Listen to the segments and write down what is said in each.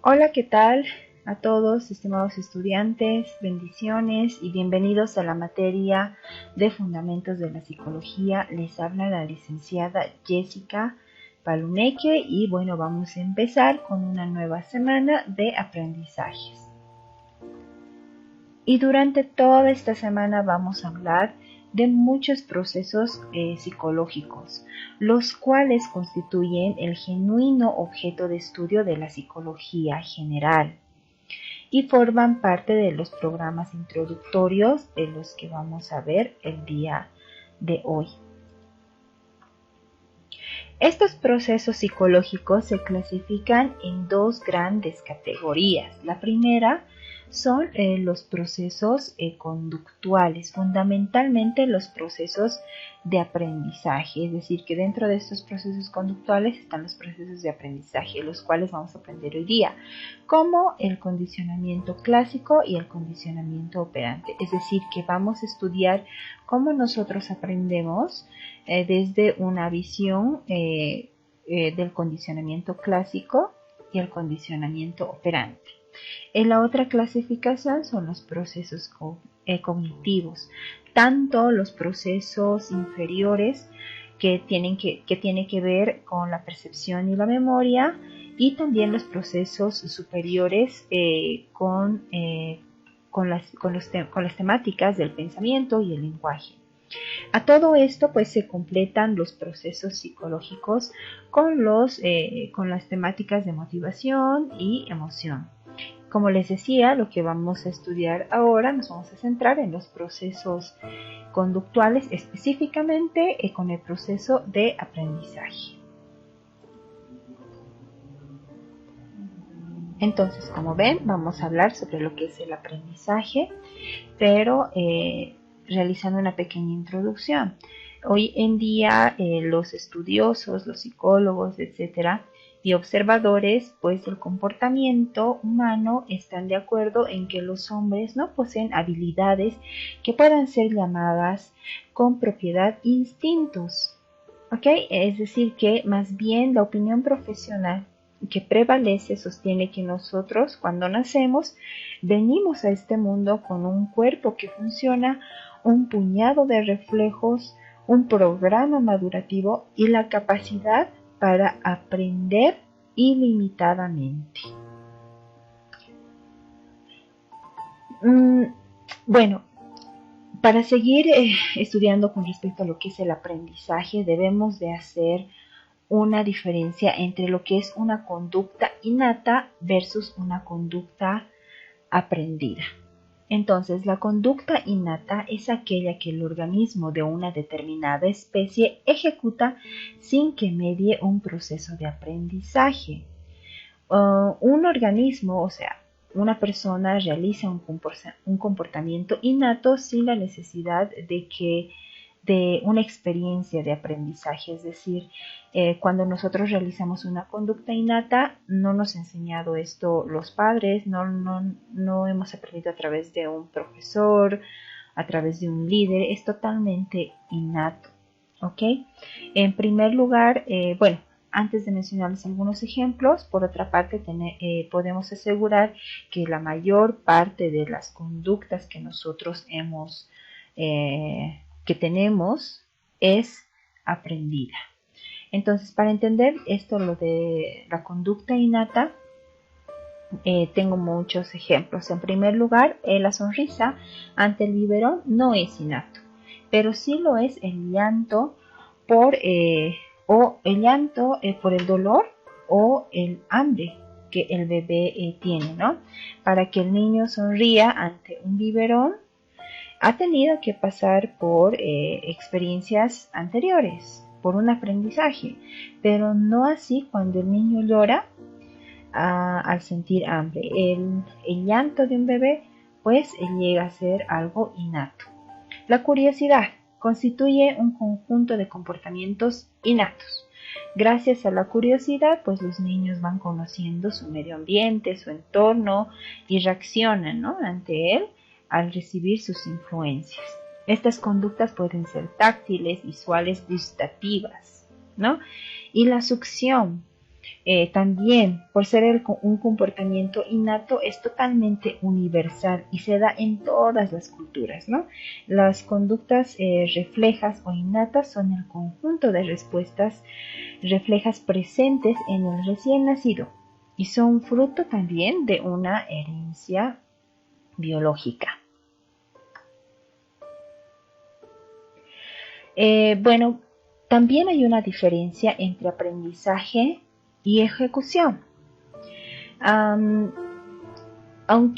Hola, ¿qué tal a todos, estimados estudiantes? Bendiciones y bienvenidos a la materia de Fundamentos de la Psicología. Les habla la licenciada Jessica Paluneque y bueno, vamos a empezar con una nueva semana de aprendizajes. Y durante toda esta semana vamos a hablar de muchos procesos psicológicos, los cuales constituyen el genuino objeto de estudio de la psicología general y forman parte de los programas introductorios de los que vamos a ver el día de hoy. Estos procesos psicológicos se clasifican en dos grandes categorías. La primera son los procesos conductuales, fundamentalmente los procesos de aprendizaje, es decir, que dentro de estos procesos conductuales están los procesos de aprendizaje, los cuales vamos a aprender hoy día, como el condicionamiento clásico y el condicionamiento operante, es decir, que vamos a estudiar cómo nosotros aprendemos desde una visión del condicionamiento clásico y el condicionamiento operante. En la otra clasificación son los procesos cognitivos, tanto los procesos inferiores que tienen que ver con la percepción y la memoria, y también los procesos superiores con las temáticas del pensamiento y el lenguaje. A todo esto pues se completan los procesos psicológicos con las temáticas de motivación y emoción. Como les decía, lo que vamos a estudiar ahora nos vamos a centrar en los procesos conductuales, específicamente con el proceso de aprendizaje. Entonces, como ven, vamos a hablar sobre lo que es el aprendizaje, pero realizando una pequeña introducción. Hoy en día los estudiosos, los psicólogos, etcétera, y observadores pues del comportamiento humano están de acuerdo en que los hombres no poseen habilidades que puedan ser llamadas con propiedad instintos, ¿ok? Es decir, que más bien la opinión profesional que prevalece sostiene que nosotros cuando nacemos venimos a este mundo con un cuerpo que funciona, un puñado de reflejos, un programa madurativo y la capacidad para aprender ilimitadamente. Bueno, para seguir estudiando con respecto a lo que es el aprendizaje, debemos de hacer una diferencia entre lo que es una conducta innata versus una conducta aprendida. Entonces, la conducta innata es aquella que el organismo de una determinada especie ejecuta sin que medie un proceso de aprendizaje. Un organismo, o sea, una persona realiza un comportamiento innato sin la necesidad de una experiencia de aprendizaje, es decir, cuando nosotros realizamos una conducta innata, no nos han enseñado esto los padres, no hemos aprendido a través de un profesor, a través de un líder, es totalmente innato, ¿ok? En primer lugar, antes de mencionarles algunos ejemplos, por otra parte podemos asegurar que la mayor parte de las conductas que nosotros que tenemos es aprendida. Entonces, para entender esto, lo de la conducta innata, tengo muchos ejemplos. En primer lugar, la sonrisa ante el biberón no es innato, pero sí lo es el llanto por el dolor o el hambre que el bebé tiene, ¿no? Para que el niño sonría ante un biberón, ha tenido que pasar por experiencias anteriores, por un aprendizaje, pero no así cuando el niño llora al sentir hambre. El llanto de un bebé pues llega a ser algo innato. La curiosidad constituye un conjunto de comportamientos innatos. Gracias a la curiosidad, pues los niños van conociendo su medio ambiente, su entorno y reaccionan, ¿no?, ante él al recibir sus influencias. Estas conductas pueden ser táctiles, visuales, gustativas, ¿no? Y la succión También, por ser un comportamiento innato, es totalmente universal y se da en todas las culturas, ¿no? Las conductas reflejas o innatas son el conjunto de respuestas reflejas presentes en el recién nacido y son fruto también de una herencia biológica. Bueno, también hay una diferencia entre aprendizaje y ejecución.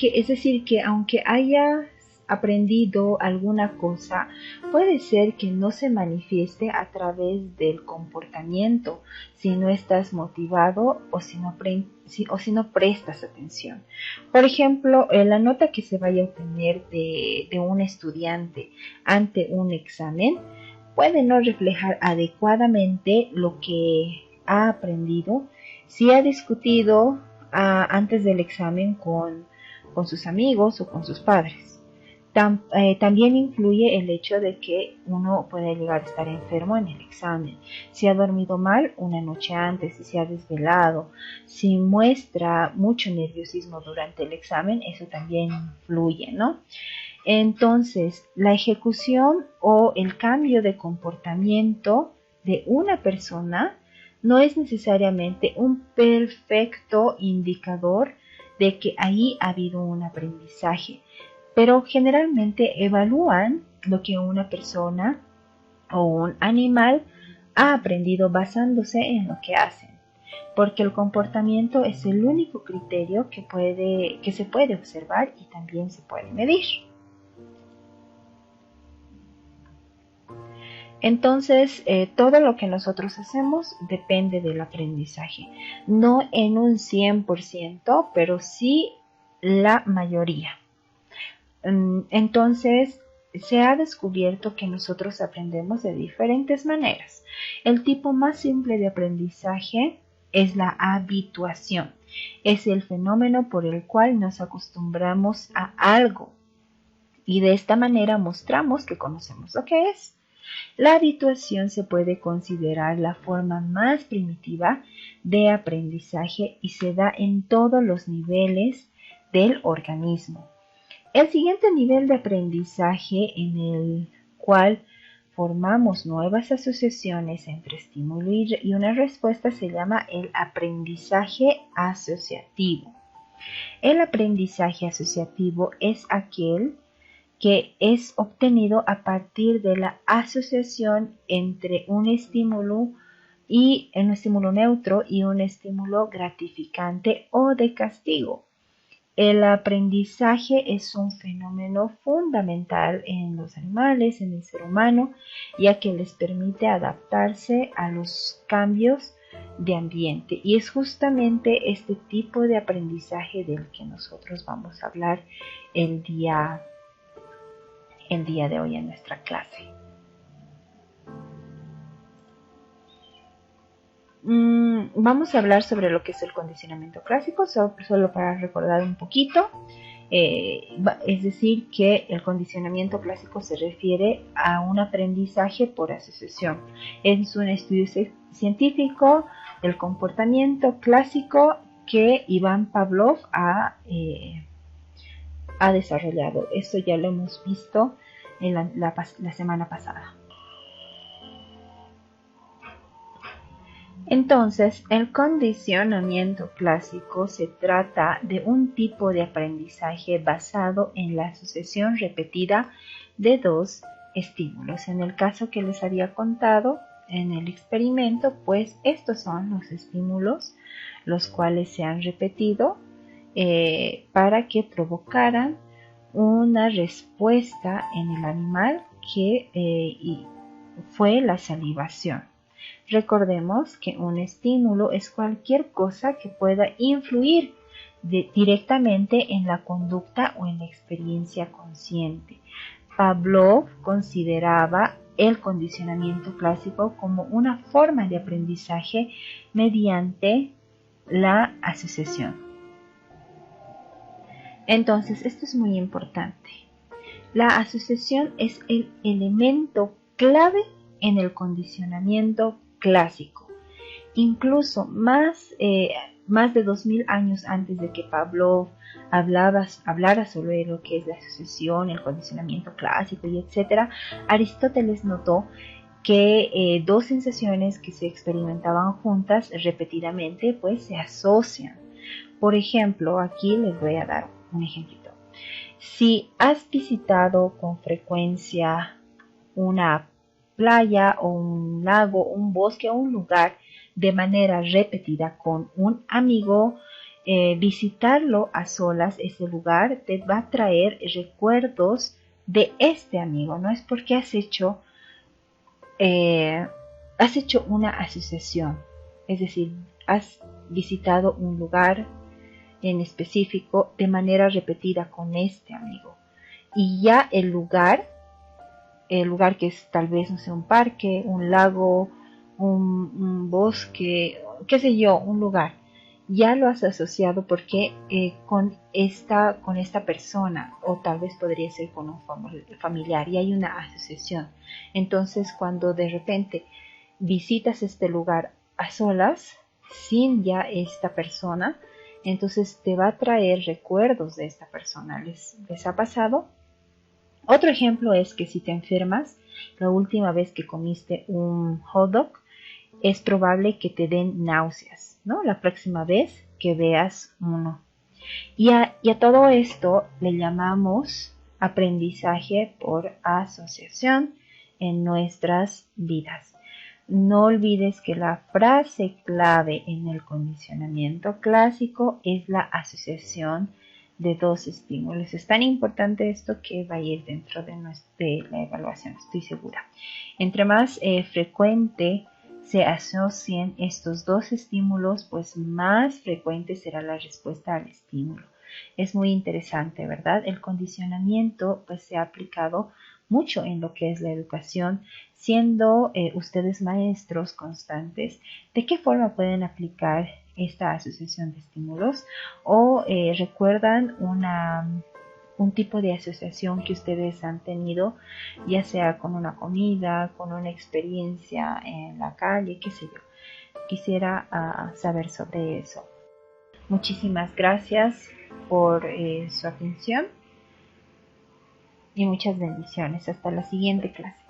Es decir, que aunque hayas aprendido alguna cosa, puede ser que no se manifieste a través del comportamiento si no estás motivado o si no prestas atención. Por ejemplo, la nota que se vaya a obtener de un estudiante ante un examen puede no reflejar adecuadamente lo que ha aprendido si ha discutido antes del examen con sus amigos o con sus padres. También influye el hecho de que uno puede llegar a estar enfermo en el examen, si ha dormido mal una noche antes, si se ha desvelado, si muestra mucho nerviosismo durante el examen, eso también influye, ¿no? Entonces, la ejecución o el cambio de comportamiento de una persona no es necesariamente un perfecto indicador de que ahí ha habido un aprendizaje, pero generalmente evalúan lo que una persona o un animal ha aprendido basándose en lo que hacen, porque el comportamiento es el único criterio que se puede observar y también se puede medir. Entonces, todo lo que nosotros hacemos depende del aprendizaje. No en un 100%, pero sí la mayoría. Entonces, se ha descubierto que nosotros aprendemos de diferentes maneras. El tipo más simple de aprendizaje es la habituación. Es el fenómeno por el cual nos acostumbramos a algo y de esta manera mostramos que conocemos lo que es. La habituación se puede considerar la forma más primitiva de aprendizaje y se da en todos los niveles del organismo. El siguiente nivel de aprendizaje en el cual formamos nuevas asociaciones entre estímulo y una respuesta se llama el aprendizaje asociativo. El aprendizaje asociativo es aquel que es obtenido a partir de la asociación entre un estímulo neutro y un estímulo gratificante o de castigo. El aprendizaje es un fenómeno fundamental en los animales, en el ser humano, ya que les permite adaptarse a los cambios de ambiente. Y es justamente este tipo de aprendizaje del que nosotros vamos a hablar el día de hoy en nuestra clase. Vamos a hablar sobre lo que es el condicionamiento clásico, solo para recordar un poquito. Es decir, que el condicionamiento clásico se refiere a un aprendizaje por asociación. Es un estudio científico del comportamiento clásico que Iván Pavlov ha desarrollado. Esto ya lo hemos visto en la semana pasada. Entonces, el condicionamiento clásico se trata de un tipo de aprendizaje basado en la asociación repetida de dos estímulos. En el caso que les había contado en el experimento, pues estos son los estímulos los cuales se han repetido para que provocaran una respuesta en el animal que fue la salivación. Recordemos que un estímulo es cualquier cosa que pueda influir directamente en la conducta o en la experiencia consciente. Pavlov consideraba el condicionamiento clásico como una forma de aprendizaje mediante la asociación. Entonces, esto es muy importante. La asociación es el elemento clave en el condicionamiento clásico incluso más de 2000 años antes de que Pavlov hablara sobre lo que es la asociación, el condicionamiento clásico y etcétera, Aristóteles notó que dos sensaciones que se experimentaban juntas repetidamente pues se asocian. Por ejemplo, aquí les voy a dar un ejemplito. Si has visitado con frecuencia una playa o un lago, un bosque o un lugar de manera repetida con un amigo, visitarlo a solas, ese lugar te va a traer recuerdos de este amigo. No es porque has hecho una asociación, es decir, has visitado un lugar en específico de manera repetida con este amigo. Y ya el lugar que es tal vez, no sé, un parque, un lago, un bosque, qué sé yo, un lugar, ya lo has asociado porque con esta persona, o tal vez podría ser con un familiar, y hay una asociación. Entonces, cuando de repente visitas este lugar a solas, sin ya esta persona, entonces te va a traer recuerdos de esta persona. ¿Les ha pasado? Otro ejemplo es que si te enfermas, la última vez que comiste un hot dog, es probable que te den náuseas, ¿no? La próxima vez que veas uno. Y a todo esto le llamamos aprendizaje por asociación en nuestras vidas. No olvides que la frase clave en el condicionamiento clásico es la asociación de dos estímulos. Es tan importante esto que va a ir dentro de la evaluación, estoy segura. Entre más frecuente se asocien estos dos estímulos, pues más frecuente será la respuesta al estímulo. Es muy interesante, ¿verdad? El condicionamiento pues se ha aplicado mucho en lo que es la educación, siendo ustedes maestros constantes. ¿De qué forma pueden aplicar esta asociación de estímulos? ¿O recuerdan un tipo de asociación que ustedes han tenido, ya sea con una comida, con una experiencia en la calle, qué sé yo? Quisiera saber sobre eso. Muchísimas gracias por su atención y muchas bendiciones. Hasta la siguiente clase.